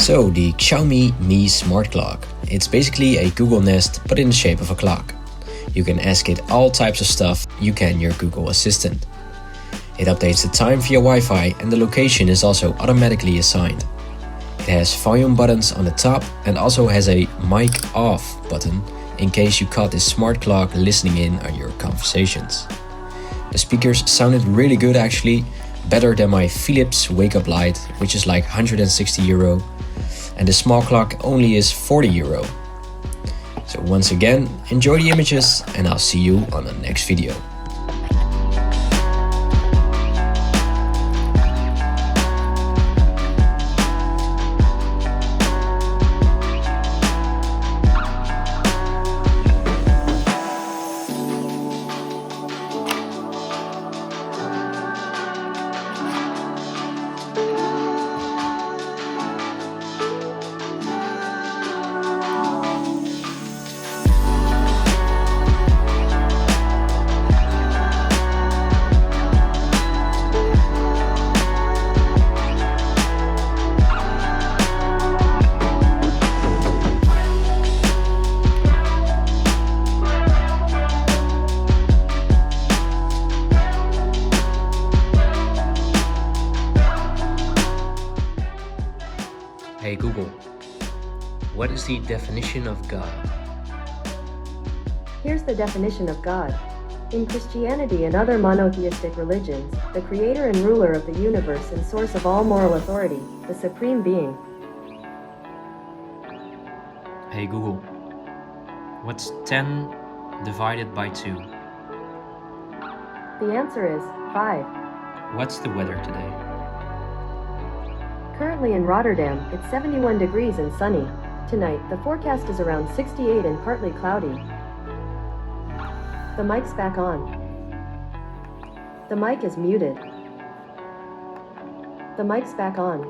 So the Xiaomi Mi smart clock. It's basically a Google Nest but in the shape of a clock. You can ask it all types of stuff you can your Google Assistant. It updates the time via Wi-Fi and the location is also automatically assigned. It has volume buttons on the top and also has a mic off button in case you caught this smart clock listening in on your conversations. The speakers sounded really good actually, better than my Philips wake-up light, which is like €160, and the small clock only is €40. So once again, enjoy the images and I'll see you on the next video. Hey Google, what is the definition of God? Here's the definition of God. In Christianity and other monotheistic religions, the creator and ruler of the universe and source of all moral authority, the supreme being. Hey Google, what's 10 divided by 2? The answer is 5. What's the weather today? Currently in Rotterdam, it's 71 degrees and sunny. Tonight, the forecast is around 68 and partly cloudy. The mic's back on. The mic is muted. The mic's back on.